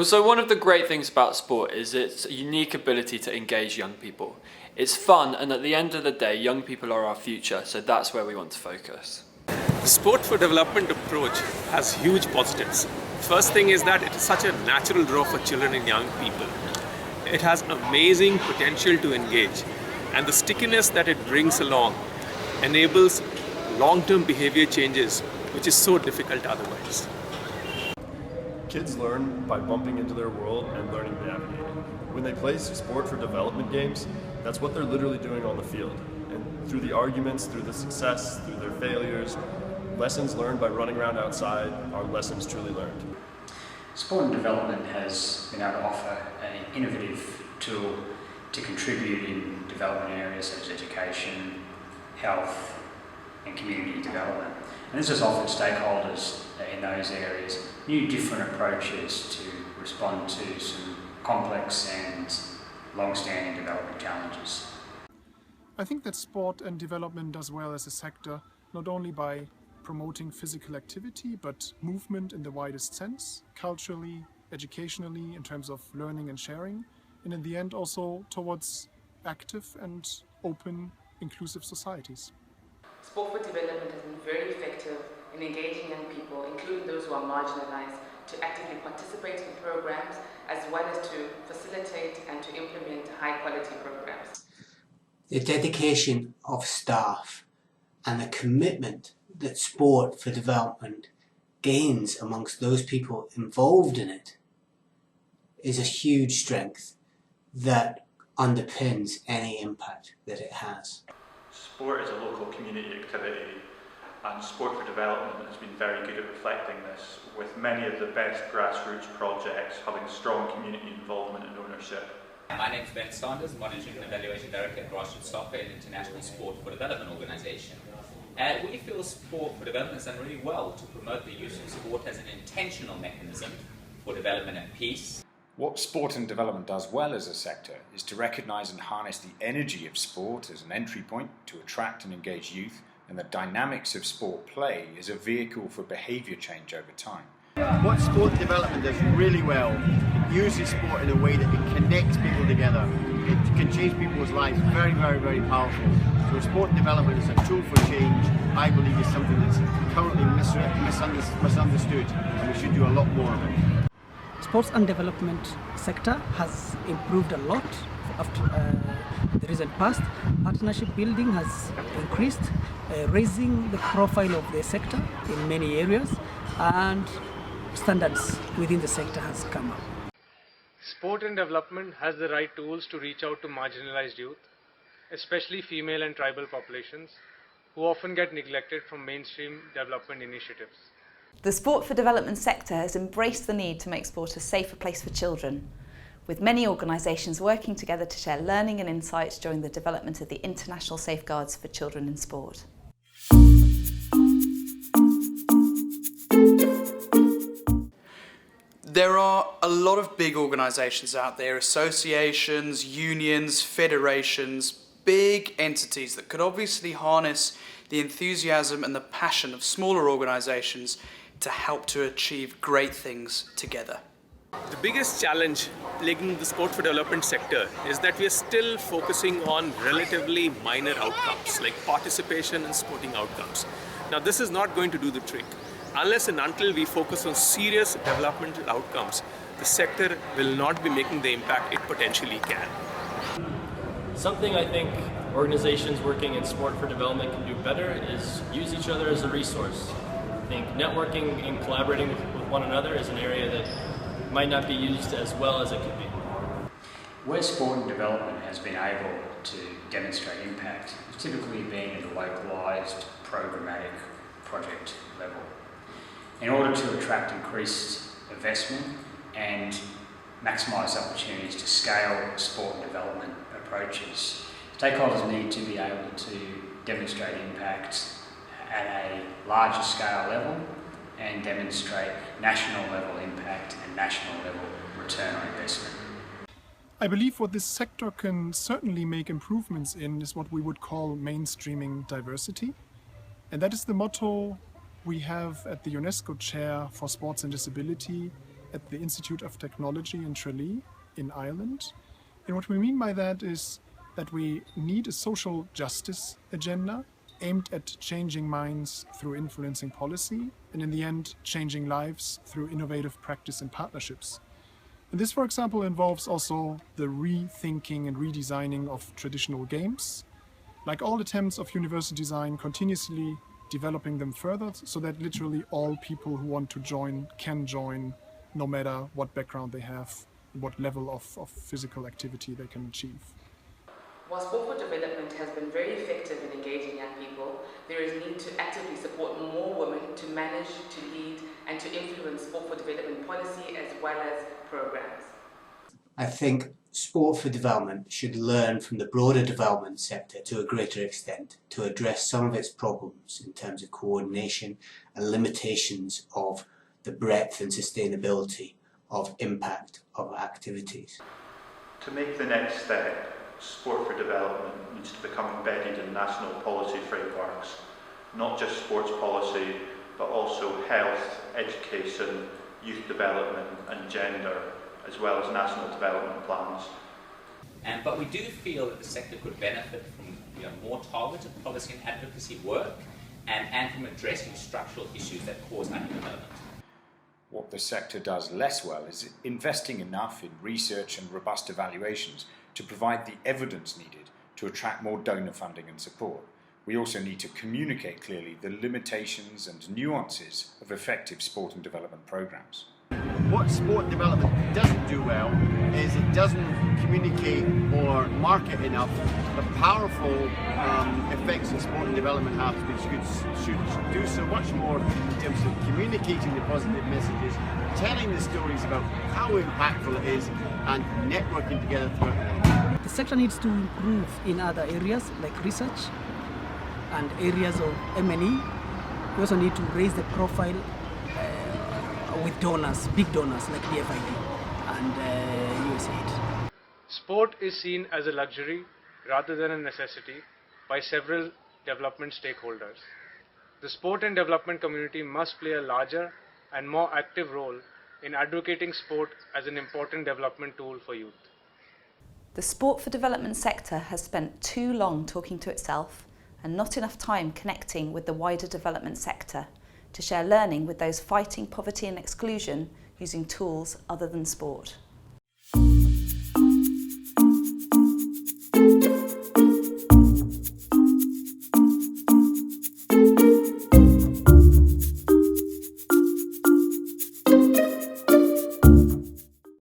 Well, so one of the great things about sport is its unique ability to engage young people. It's fun, and at the end of the day, young people are our future, so that's where we want to focus. The sport for development approach has huge positives. First thing is that it is such a natural draw for children and young people. It has amazing potential to engage, and the stickiness that it brings along enables long-term behavior changes, which is so difficult otherwise. Kids learn by bumping into their world and learning navigating. When they play sport for development games, that's what they're literally doing on the field. And through the arguments, through the success, through their failures, lessons learned by running around outside are lessons truly learned. Sport and development has been able to offer an innovative tool to contribute in development areas such as education, health and community development. And this has offered stakeholders in those areas new different approaches to respond to some complex and long-standing development challenges. I think that sport and development does well as a sector, not only by promoting physical activity, but movement in the widest sense, culturally, educationally, in terms of learning and sharing, and in the end also towards active and open, inclusive societies. Sport for development has been very effective in engaging young people, including those who are marginalized, to actively participate in programs as well as to facilitate and to implement high-quality programs. The dedication of staff and the commitment that sport for development gains amongst those people involved in it is a huge strength that underpins any impact that it has. Sport is a local community activity, and Sport for Development has been very good at reflecting this, with many of the best grassroots projects having strong community involvement and ownership. My name is Bennett, Monitoring and Evaluation Director at Grassroots Soccer and International Sport for Development Organisation. We feel Sport for Development has done really well to promote the use of sport as an intentional mechanism for development and peace. What sport and development does well as a sector is to recognise and harness the energy of sport as an entry point to attract and engage youth, and the dynamics of sport play as a vehicle for behaviour change over time. What sport development does really well, it uses sport in a way that it connects people together. It can change people's lives very, very, very powerful. So sport development is a tool for change, I believe is something that's currently misunderstood, and we should do a lot more of it. Sports and development sector has improved a lot after the recent past. Partnership building has increased, raising the profile of the sector in many areas, and standards within the sector has come up. Sport and development has the right tools to reach out to marginalized youth, especially female and tribal populations, who often get neglected from mainstream development initiatives. The Sport for Development sector has embraced the need to make sport a safer place for children, with many organisations working together to share learning and insights during the development of the international safeguards for children in sport. There are a lot of big organisations out there, associations, unions, federations, big entities that could obviously harness the enthusiasm and the passion of smaller organisations to help to achieve great things together. The biggest challenge plaguing the sport for development sector is that we are still focusing on relatively minor outcomes like participation and sporting outcomes. Now this is not going to do the trick. Unless and until we focus on serious developmental outcomes, the sector will not be making the impact it potentially can. Something I think organizations working in sport for development can do better is use each other as a resource. I think networking and collaborating with one another is an area that might not be used as well as it could be. Where sport and development has been able to demonstrate impact, it's typically been at a localised, programmatic project level. In order to attract increased investment and maximise opportunities to scale sport and development approaches, stakeholders need to be able to demonstrate impact at a larger scale level and demonstrate national level impact and national level return on investment. I believe what this sector can certainly make improvements in is what we would call mainstreaming diversity. And that is the motto we have at the UNESCO Chair for Sports and Disability at the Institute of Technology in Tralee in Ireland. And what we mean by that is that we need a social justice agenda aimed at changing minds through influencing policy, and in the end, changing lives through innovative practice and partnerships. And this, for example, involves also the rethinking and redesigning of traditional games, like all attempts of university design, continuously developing them further so that literally all people who want to join can join, no matter what background they have, what level of physical activity they can achieve. While Sport for Development has been very effective in engaging young people, there is need to actively support more women to manage, to lead, and to influence Sport for Development policy as well as programs. I think Sport for Development should learn from the broader development sector to a greater extent to address some of its problems in terms of coordination and limitations of the breadth and sustainability of impact of activities. To make the next step, Sport for Development needs to become embedded in national policy frameworks, not just sports policy, but also health, education, youth development and gender, as well as national development plans. But we do feel that the sector could benefit from more targeted policy and advocacy work and from addressing structural issues that cause underdevelopment. What the sector does less well is investing enough in research and robust evaluations to provide the evidence needed to attract more donor funding and support. We also need to communicate clearly the limitations and nuances of effective sport and development programs. What sport development doesn't do well is it doesn't communicate or market enough the powerful effects that sport and development have, which should do so much more in terms of communicating the positive messages, telling the stories about how impactful it is, and networking together throughout the world. The sector needs to improve in other areas like research and areas of M&E. We also need to raise the profile with donors, big donors like the FID and USAID. Sport is seen as a luxury rather than a necessity by several development stakeholders. The sport and development community must play a larger and more active role in advocating sport as an important development tool for youth. The Sport for Development sector has spent too long talking to itself and not enough time connecting with the wider development sector to share learning with those fighting poverty and exclusion using tools other than sport.